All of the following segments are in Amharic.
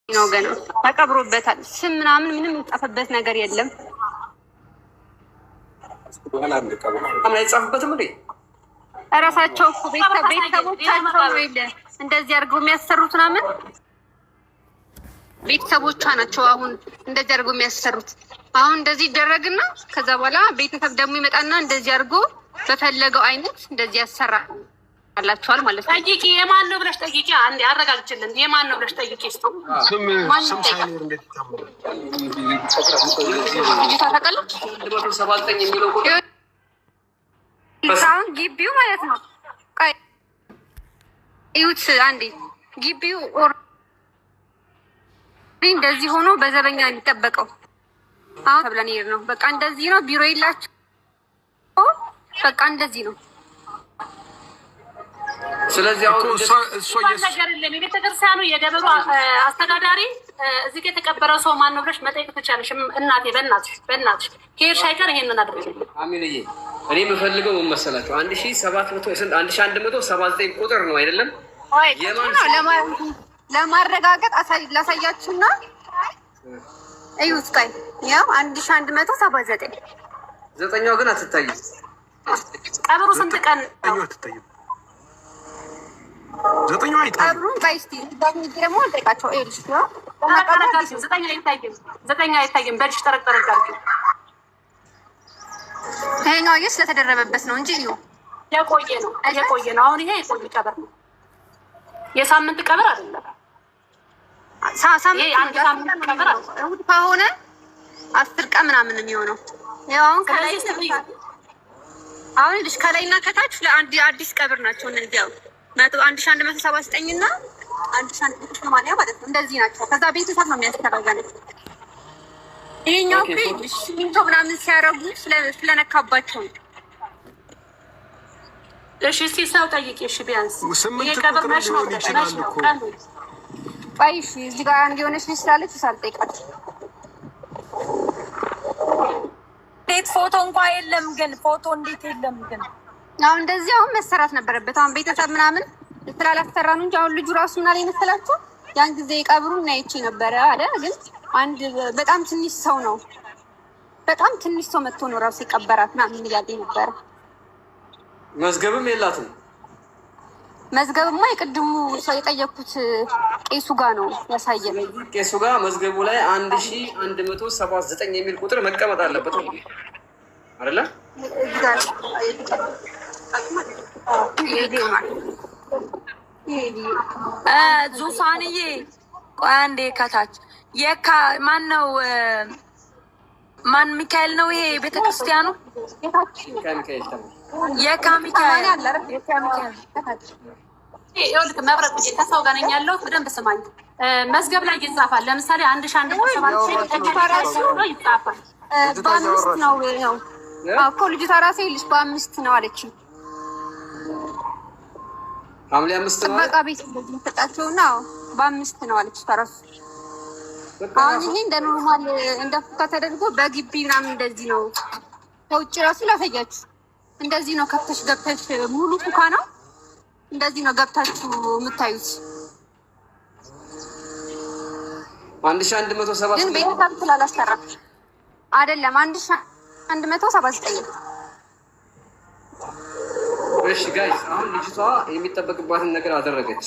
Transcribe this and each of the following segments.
ነው ገና ተቀብሮበታል። ስም ምንም የጻፈበት ነገር የለም። እራሳቸው ቤተሰቦቻቸው እንደዚህ አድርገው የሚያሰሩት ምናምን ቤተሰቦቿ ናቸው። አሁን እንደዚህ አድርገው የሚያሰሩት አሁን እንደዚህ ይደረግና ከዛ በኋላ ቤተሰብ ደግሞ ይመጣና እንደዚህ አድርጎ በፈለገው አይነት እንደዚህ ያሰራል አላችኋል ማለት ነው። ጠይቂ፣ የማን ነው ብለሽ ጠይቂ። አንዴ አረጋግጭልን፣ የማን ነው ብለሽ ጠይቂ። ስም ሳይኖር እንዴት ይታመናል? አሁን ግቢው ማለት ነው። እዩት አንዴ፣ ግቢው እንደዚህ ሆኖ በዘበኛ የሚጠበቀው አሁን ተብለን ይሄድ ነው። በቃ እንደዚህ ነው። ቢሮ የላቸው። በቃ እንደዚህ ነው። ስለዚህ አሁን ነገር የለም። የቤተክርስቲያኑ የደብሩ አስተዳዳሪ እዚህ ጋር የተቀበረው ሰው ማን ነው ብለሽ መጠየቅ ትችላለሽ። እናቴ በእናትሽ ከሄድሽ አይቀር ይሄንን አድርገሽ። አሚንዬ እኔ የምፈልገው ምን መሰላችሁ? 1179 ቁጥር ነው አይደለም? ለማረጋገጥ ላሳያችሁና እዩት። ቆይ ያው 1179 ዘጠኛው ግን አትታይም። ቀብሩ ስንት ቀን ነው? ዘጠኛው አይታይም። ቀብሩን ባይስቲ ደግሞ አልጠይቃቸው። እዩት ነው ዘጠኛው አይታይም። በልሽ ተረቀረቀ ይሄኛው ስለተደረበበት ነው እንጂ የቆየ ነው። አሁን ይሄ የቆየ ቀብር ነው። የሳምንት ቀብር አይደለም። ሳምንት ቀብር ከሆነ 10 ቀን ምናምን የሚሆነው ያው አሁን ልጅ ከላይና ከታች ለአንድ አዲስ ቀብር ናቸው እነዚህ። ያው 1179 እና 1180 ማለት ነው። እንደዚህ ናቸው። ከዛ ቤተሰብ ነው የሚያስተራጋው። ይሄኛው ሲሚንቶ ምናምን ሲያረጉ ስለነካባቸው ነው። እሺ እስኪ ሰው ጠይቂ። እሺ ቢያንስ የቀብር ነሽ ነው ቀን እሺ እዚህ ጋር አንድ የሆነች ልጅ ስላለች ሳልጠይቃት እንዴት ፎቶ እንኳን የለም። ግን ፎቶ እንዴት የለም? ግን አሁን እንደዚህ አሁን መሰራት ነበረበት። አሁን ቤተሰብ ምናምን ስላላሰራ ነው እንጂ አሁን ልጁ ራሱ ምና ላይ መሰላችሁ ያን ጊዜ ቀብሩን እናይቼ ነበረ አለ። ግን አንድ በጣም ትንሽ ሰው ነው፣ በጣም ትንሽ ሰው መጥቶ ነው ራሱ የቀበራት ምናምን እያለኝ ነበረ። መዝገብም የላትም። መዝገብማ የቅድሙ ሰው የጠየኩት ቄሱ ጋር ነው ያሳየን። ቄሱ ጋር መዝገቡ ላይ 1179 የሚል ቁጥር መቀመጥ አለበት አይደለ? ዙፋንዬ ቆይ አንዴ ከታች የካ ማን ነው? ማን ሚካኤል ነው ይሄ ቤተክርስቲያኑ? የካ ሚካኤል ይኸውልህ መብረቅ ከሰው ጋር ነኝ ያለሁት። በደንብ ስማኝ። መዝገብ ላይ ይጻፋል። ለምሳሌ 1177 ይጻፋል። በ5 ነው እኮ ልጅቷ ራሴ ልጅ በ5 ነው አለችኝ። ሐምሌ 5 ነው በቃ ቤት እንደምትጣቸው ነው። በ5 ነው አለች ተራሱ። አሁን ይሄ እንደ ኖርማል እንደ ፉካ ተደርጎ በግቢ ምናምን እንደዚህ ነው። ከውጭ ራሱ ላሳያችሁ። እንደዚህ ነው ከፍተሽ ገብተሽ ሙሉ ፉካ ነው። እንደዚህ ነው ገብታችሁ የምታዩት። 1177 ግን ቤተሰብ ስላላሰራ አይደለም። 1179 እሺ ጋይስ፣ አሁን ልጅቷ የሚጠበቅባትን ነገር አደረገች።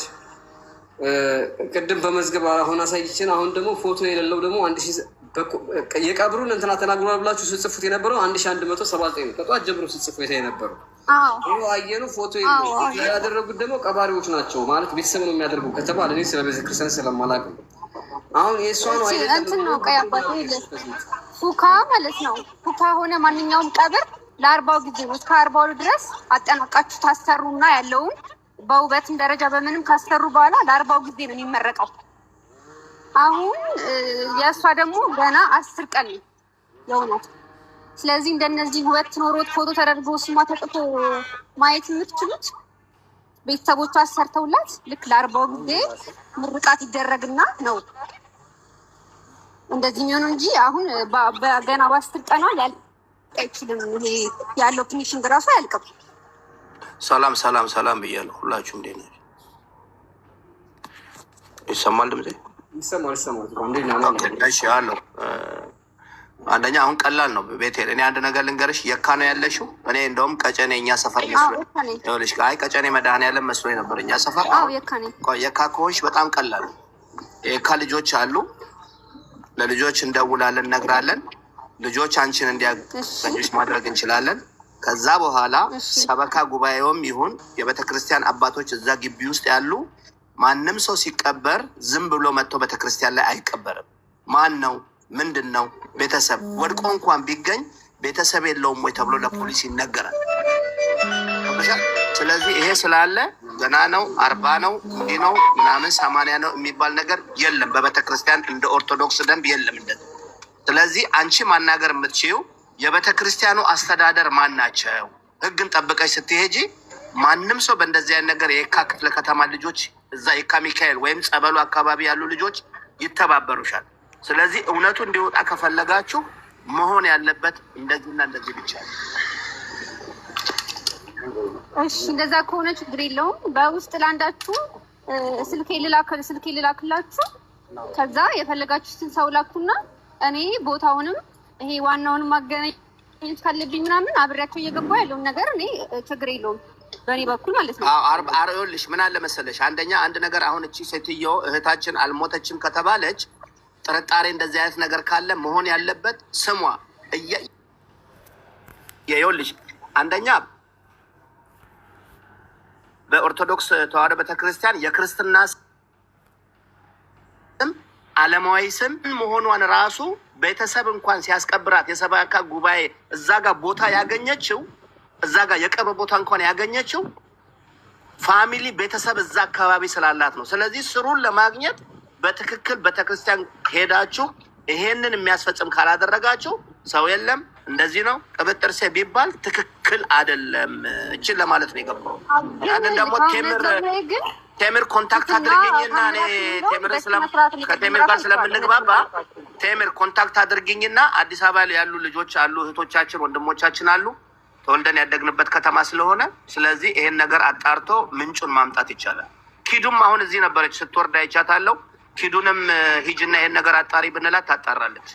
ቅድም በመዝገብ አሁን አሳይችን። አሁን ደግሞ ፎቶ የሌለው ደግሞ የቀብሩን እንትና ተናግሯል ብላችሁ ስጽፉት የነበረው 1179 ነው። ከጧት ጀምሮ ስጽፉ የነበረው አየኑ ፎቶ ያደረጉት ደግሞ ቀባሪዎች ናቸው ማለት ቤተሰብ ነው የሚያደርጉ ከተባለ እኔ ስለ ቤተክርስቲያን ስለማላውቅ ነው። አሁን የእሷ ነው እንትን ነው ቀያባቱ ፉካ ማለት ነው። ፉካ ሆነ ማንኛውም ቀብር ለ40 ጊዜ እስከ 40 ድረስ አጠናቃችሁ ታሰሩና ያለውን በውበትም ደረጃ በምንም ካሰሩ በኋላ ለ40 ጊዜ ነው የሚመረቀው። አሁን የእሷ ደግሞ ገና 10 ቀን የሆናት። ስለዚህ እንደነዚህ ውበት ኖሮት ፎቶ ተደርጎ ስሟ ተጽፎ ማየት የምትችሉት ቤተሰቦቿ አሰርተውላት ልክ ለ40 ጊዜ ምርቃት ይደረግና ነው እንደዚህ የሚሆነው እንጂ አሁን ገና በ10 ቀኗ ያልቅ አይችልም። ይሄ ያለው ፊኒሽንግ ራሱ አያልቅም። ሰላም ብያለሁ። ሁላችሁም እንዴት ናችሁ? ይሰማል ድምጼ? እሺ አለው። አንደኛ አሁን ቀላል ነው ቤቴል። እኔ አንድ ነገር ልንገርሽ፣ የካ ነው ያለሽው። እኔ እንደውም ቀጨኔ እኛ ሰፈር መስሎኝ፣ አይ ቀጨኔ መድኃኔዓለም መስሎኝ ነበር እኛ ሰፈር። የካ ከሆንሽ በጣም ቀላል ነው። የካ ልጆች አሉ፣ ለልጆች እንደውላለን፣ እነግራለን። ልጆች አንቺን እንዲያገኙሽ ማድረግ እንችላለን። ከዛ በኋላ ሰበካ ጉባኤውም ይሁን የቤተክርስቲያን አባቶች እዛ ግቢ ውስጥ ያሉ ማንም ሰው ሲቀበር ዝም ብሎ መጥቶ ቤተክርስቲያን ላይ አይቀበርም። ማን ነው ምንድን ነው ቤተሰብ ወድቆ እንኳን ቢገኝ ቤተሰብ የለውም ወይ ተብሎ ለፖሊስ ይነገራል። ስለዚህ ይሄ ስላለ ገና ነው 40 ነው እንዲህ ነው ምናምን 80 ነው የሚባል ነገር የለም በቤተክርስቲያን እንደ ኦርቶዶክስ ደንብ የለም እንደዚህ። ስለዚህ አንቺ ማናገር የምትችይው የቤተክርስቲያኑ አስተዳደር ማን ናቸው? ህግን ጠብቀሽ ስትሄጂ ማንም ሰው በእንደዚህ አይነት ነገር የካ ክፍለ ከተማ ልጆች እዛ የካ ሚካኤል ወይም ጸበሉ አካባቢ ያሉ ልጆች ይተባበሩሻል። ስለዚህ እውነቱ እንዲወጣ ከፈለጋችሁ መሆን ያለበት እንደዚህና እንደዚህ ብቻ ነው። እሺ እንደዛ ከሆነ ችግር የለውም። በውስጥ ላንዳችሁ ስልኬ ልላክላችሁ። ከዛ የፈለጋችሁትን ሰው ላኩና እኔ ቦታውንም ይሄ ዋናውንም ማገናኘት ካለብኝ ምናምን አብሬያቸው እየገባሁ ያለውን ነገር እኔ ችግር የለውም በእኔ በኩል ማለት ነው። ይኸውልሽ ምን አለ መሰለሽ፣ አንደኛ አንድ ነገር አሁን እቺ ሴትዮ እህታችን አልሞተችም ከተባለች ጥርጣሬ እንደዚህ አይነት ነገር ካለ መሆን ያለበት ስሟ ይኸውልሽ፣ አንደኛ በኦርቶዶክስ ተዋሕዶ ቤተክርስቲያን የክርስትና ስም ዓለማዊ ስም መሆኗን ራሱ ቤተሰብ እንኳን ሲያስቀብራት የሰበካ ጉባኤ እዛ ጋር ቦታ ያገኘችው እዛ ጋር የቅርብ ቦታ እንኳን ያገኘችው ፋሚሊ ቤተሰብ እዛ አካባቢ ስላላት ነው። ስለዚህ ስሩን ለማግኘት በትክክል ቤተክርስቲያን ሄዳችሁ ይሄንን የሚያስፈጽም ካላደረጋችሁ ሰው የለም እንደዚህ ነው ቅብጥርሴ ቢባል ትክክል አይደለም። እችን ለማለት ነው የገባው። ያንን ደግሞ ቴምር ኮንታክት አድርጊኝና እኔ ከቴምር ጋር ስለምንግባባ ቴምር ኮንታክት አድርጊኝና አዲስ አበባ ያሉ ልጆች አሉ፣ እህቶቻችን ወንድሞቻችን አሉ፣ ተወልደን ያደግንበት ከተማ ስለሆነ ስለዚህ ይሄን ነገር አጣርቶ ምንጩን ማምጣት ይቻላል። ኪዱም አሁን እዚህ ነበረች ስትወርድ አይቻታለሁ። ኪዱንም ሂጅና ይሄን ነገር አጣሪ ብንላት ታጣራለች።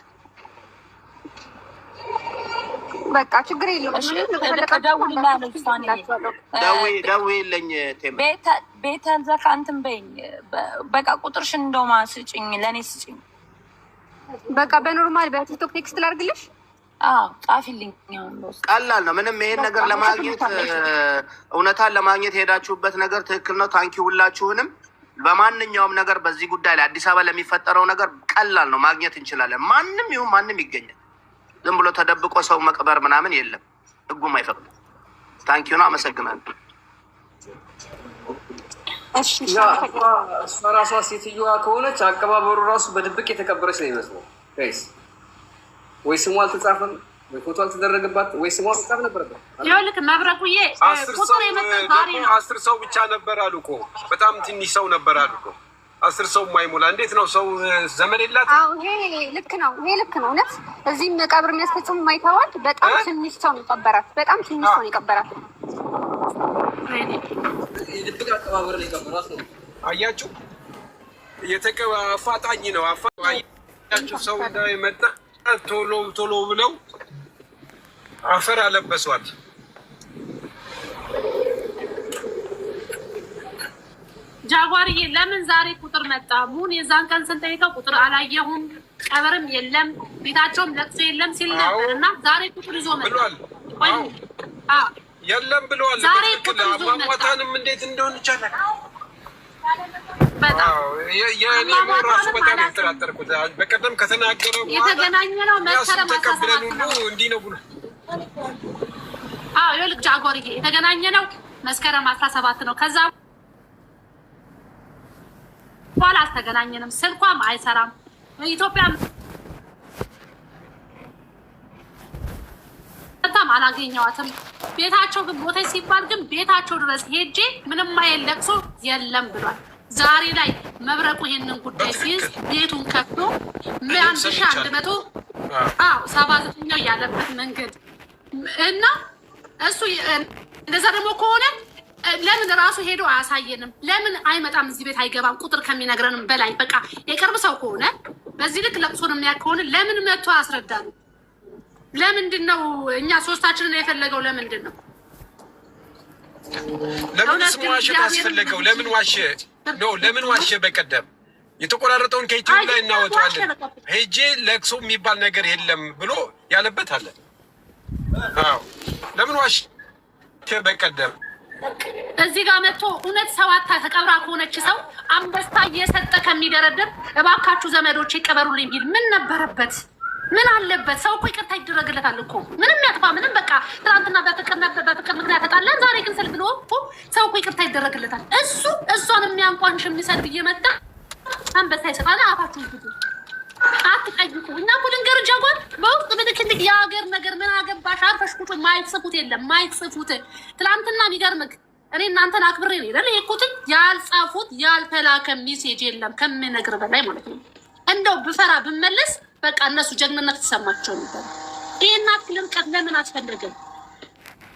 በቃ ችግር የለውም። ደውዪልኝ ቤተል ዘካ እንትን በይኝ። በቃ ቁጥርሽን እንደውማ ስጭኝ፣ ለእኔ ስጭኝ። በቃ በኖርማል በቲክቶክ ቴክስት ላድርግልሽ። ጻፊልኝ። ቀላል ነው ምንም። ይሄን ነገር ለማግኘት እውነታን ለማግኘት የሄዳችሁበት ነገር ትክክል ነው። ታንኪ ሁላችሁንም። በማንኛውም ነገር በዚህ ጉዳይ ላይ አዲስ አበባ ለሚፈጠረው ነገር ቀላል ነው፣ ማግኘት እንችላለን። ማንም ይሁን ማንም ይገኛል። ዝም ብሎ ተደብቆ ሰው መቅበር ምናምን የለም፣ ህጉም አይፈቅድም። ታንኪዩ ነው። አመሰግናለሁ። እሷ ራሷ ሴትዮዋ ከሆነች አቀባበሩ ራሱ በድብቅ የተቀበረች ነው ይመስለው። ወይ ስሙ አልተጻፈም፣ ወይ ፎቶ አልተደረገባት፣ ወይ ስሙ አልተጻፈ ነበረበት። ይኸውልህ መብረቁዬ ቁጥር የመጣ ዛሬ ነው። 10 ሰው ብቻ ነበር አሉ እኮ። በጣም ትንሽ ሰው ነበር አሉ እኮ። 10 ሰው የማይሞላ እንዴት ነው ሰው ዘመድ የላት? አዎ ይሄ ልክ ነው፣ ይሄ ልክ ነው። እውነት እዚህም ቀብር የሚያስፈጽሙ ማይተዋል። በጣም ትንሽ ሰው ነው የቀበራት፣ በጣም ትንሽ ሰው ነው የቀበራት። ድብቅ አቀባበር ላይ ቀበራት ነው። አያችሁ፣ አፋጣኝ ነው። አያችሁ ሰው እንዳይመጣ ቶሎ ብለው አፈር አለበሷት። ጃጓርዬ ለምን ዛሬ ቁጥር መጣ? ሙን የዛን ቀን ስንጠይቀው ቁጥር አላየሁም፣ ቀብርም የለም፣ ቤታቸውም ለቅሶ የለም ሲል ነበር እና ዛሬ ቁጥር ይዞ መጣ የለም ብለዋል። ዛሬ ቁጥር ይዞ መጣ። ማሟታንም እንዴት እንደሆነ ይቻላል። በጣም የኔ ራሱ በጣም የተጠራጠርኩት በቀደም ከተናገረው የተገናኘ ነው መስከረም ተቀብለን ሁሉ እንዲህ ነው ብሎ ይኸውልህ ጃጓርዬ የተገናኘ ነው መስከረም 17 ነው። ከዛ በኋላ አልተገናኘንም። ስልኳም አይሰራም። ኢትዮጵያ በጣም አላገኘዋትም። ቤታቸው ግን ቦታ ሲባል ግን ቤታቸው ድረስ ሄጄ ምንም አይል ለቅሶ የለም ብሏል። ዛሬ ላይ መብረቁ ይሄንን ጉዳይ ሲይዝ ቤቱን ከፍቶ 1179 ያለበት መንገድ እና እሱ እንደዛ ደግሞ ከሆነ ለምን ራሱ ሄዶ አያሳየንም? ለምን አይመጣም? እዚህ ቤት አይገባም? ቁጥር ከሚነግረንም በላይ በቃ የቅርብ ሰው ከሆነ በዚህ ልክ ለቅሶን የሚያውቅ ከሆነ ለምን መጥቶ አያስረዳሉ? ለምንድን ነው እኛ ሶስታችንን የፈለገው? ለምንድን ነው ለምን ዋሸት አስፈለገው? ለምን ዋሸ? ለምን ዋሸ? በቀደም የተቆራረጠውን ከኢትዮጵያ ላይ እናወጣለን ሄጄ ለቅሶ የሚባል ነገር የለም ብሎ ያለበት አለ። አዎ ለምን ዋሸ? በቀደም እዚህ ጋር መጥቶ እውነት ሰዋታ ተቀብራ ከሆነች ሰው አንበስታ እየሰጠ ከሚደረድር እባካችሁ ዘመዶች ይቀበሩልኝ ቢል ምን ነበረበት? ምን አለበት? ሰው እኮ ይቅርታ ይደረግለታል እኮ ምንም ያጥፋ ምንም በቃ ትናንትና በፍቅር ምክንያት ተጣላን፣ ዛሬ ግን ስል ብሎ ሰው እኮ ይቅርታ ይደረግለታል። እሷን የሚያንቋንሽ የሚሰድብ እየመጣ አንበሳ ይሰጣል። አፋችሁ ይጉዱ አትጠይቁ። እኛ እኮ ልንገር ጃጓር በውስጥ በትክክል የሀገር ነገር ምን አገባሽ? አርፈሽ ቁጭ ማይጽፉት የለም ማይጽፉት። ትናንትና የሚገርምህ እኔ እናንተን አክብሬ ነው አይደል የኩትኝ ያልጻፉት ያልተላከ ሜሴጅ የለም ከምነግር በላይ ማለት ነው። እንደው ብፈራ ብመለስ በቃ እነሱ ጀግንነት ተሰማቸው ነበር። ይሄን አክል ርቀት ለምን አስፈለገ?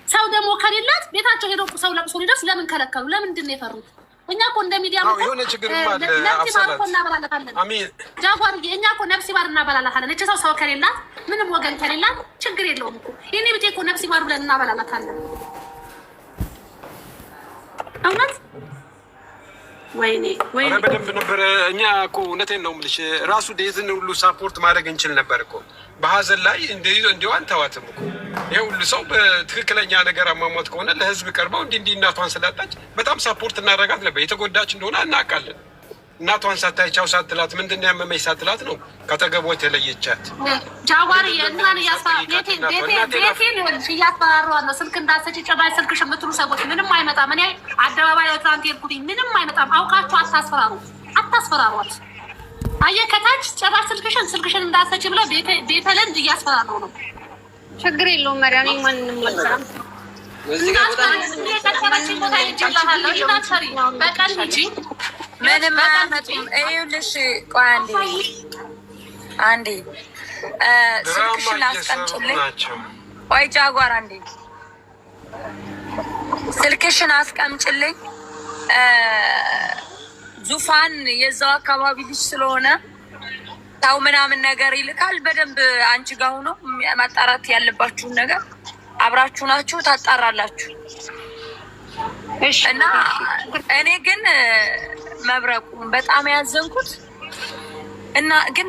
ሰው ደግሞ ከሌላት ቤታቸው ሄዶ ሰው ለቅሶ ሊደርስ ለምን ከለከሉ? ለምንድን ነው የፈሩት? እኛ እኮ እንደ ሚዲያ የሆነ ችግር እናበላለታለን። ጃጓር እኛ እኮ ነፍሲ ባር እናበላላታለን። እቺ ሰው ከሌላት ምንም ወገን ከሌላት ችግር የለውም እኮ የኔ ቤቴ እኮ ነፍሲ ባር ብለን እናበላላታለን። እውነት ወይኔ በደንብ ነበረ። እኛ እኮ እውነቴን ነው የምልሽ ራሱ ዴዝን ሁሉ ሳፖርት ማድረግ እንችል ነበር እኮ በሀዘን ላይ እንዲሁ አንተዋትም እኮ ይሄ ሁሉ ሰው በትክክለኛ ነገር አሟሟት ከሆነ ለህዝብ ቀርበው እንዲህ እናቷን ስላጣች በጣም ሳፖርት እናደርጋት ነበር። የተጎዳች እንደሆነ እናውቃለን። እናቷን ሳታይቻው ሳትላት ምንድን ነው ያመመኝ ሳትላት ነው ከአጠገቧ የተለየቻት። ጃዋሪ የእናን ቤቴን እያስፈራሯት ነው። ስልክ እንዳትሰጪ ጭራሽ ስልክሽ የምትሉ ሰዎች ምንም አይመጣም። እኔ አደባባይ ትናንት ሄድኩትኝ ምንም አይመጣም። አውቃችሁ አታስፈራሯት። አየህ ከታች ጭራሽ ስልክሽን እንዳትሰጪ ብለው ቤተለንድ እያስፈራሩ ነው። ችግር የለውም መሪያኔ ማንንም አልሰራም። በቀን እንጂ ምንም አያመጡም። ይኸውልሽ ቆይ አንዴ ስልክሽን አስቀምጪልኝ። ቆይ ጃጓር አንዴ ስልክሽን አስቀምጪልኝ። ዙፋን የዛው አካባቢ ልጅ ስለሆነ ታው ምናምን ነገር ይልካል። በደንብ አንቺ ጋር ሆኖ ማጣራት ያለባችሁን ነገር አብራችሁ ናችሁ ታጣራላችሁ። እና እኔ ግን መብረቁ በጣም ያዘንኩት እና ግን